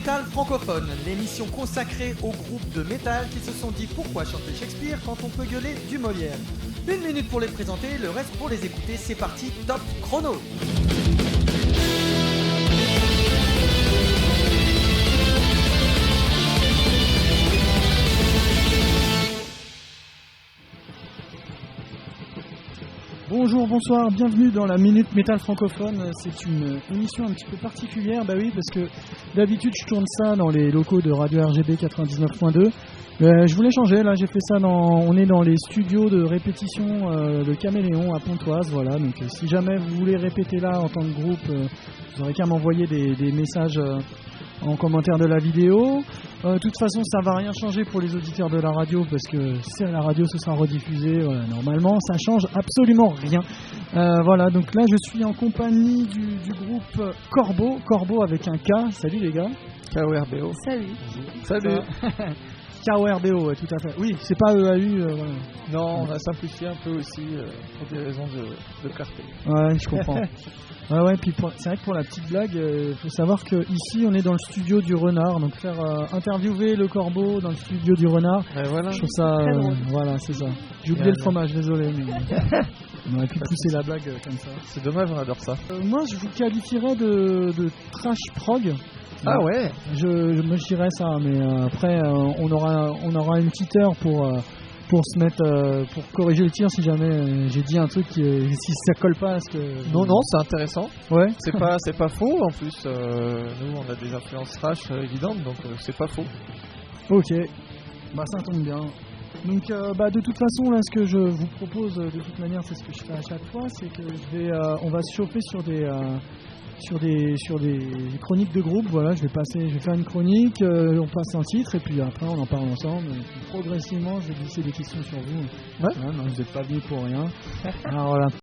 Métal francophone, l'émission consacrée aux groupes de métal qui se sont dit pourquoi chanter Shakespeare quand on peut gueuler du Molière. 1 minute pour les présenter, le reste pour les écouter, c'est parti, top chrono. Bonjour, bonsoir, bienvenue dans la Minute Métal francophone. C'est une émission un petit peu particulière, bah oui, parce que d'habitude je tourne ça dans les locaux de Radio RGB 99.2. Je voulais changer, là j'ai fait ça on est dans les studios de répétition de Caméléon à Pontoise, voilà. Donc si jamais vous voulez répéter là en tant que groupe, vous aurez qu'à m'envoyer des messages en commentaire de la vidéo. De toute façon, ça va rien changer pour les auditeurs de la radio parce que c'est la radio, ce sera rediffusé. Voilà, normalement, ça change absolument rien. Voilà, donc là, je suis en compagnie du groupe Corbeau. Corbeau avec un K. Salut les gars. KORBO. Salut. Salut. KORBO, ouais, tout à fait. Oui, c'est pas EAU. Voilà. Non, on a simplifié un peu aussi pour des raisons de clarté. Ouais, je comprends. Ouais, puis c'est vrai que pour la petite blague, faut savoir que ici on est dans le studio du Renard, donc faire interviewer le Corbeau dans le studio du Renard, voilà. Je trouve ça, voilà, c'est ça. J'ai oublié le fromage, désolé, mais on aurait pu pousser la blague comme ça. C'est dommage, on adore ça. Moi, je vous qualifierais de trash prog. Ah ouais. Je dirais ça, mais après on aura une petite heure pour se mettre pour corriger le tir si jamais j'ai dit un truc si ça colle pas à ce que non c'est intéressant. Ouais, c'est pas faux en plus. Nous on a des influences trash évidentes, donc c'est pas faux. Ok, bah ça tombe bien. Donc de toute façon là, ce que je vous propose de toute manière, c'est ce que je fais à chaque fois, c'est que on va se chauffer sur des chroniques de groupe. Voilà, je vais faire une chronique, on passe un titre et puis après on en parle ensemble. Et puis, progressivement, je vais glisser des questions sur vous. Ouais. Voilà, non, vous n'êtes pas venus pour rien. Alors voilà.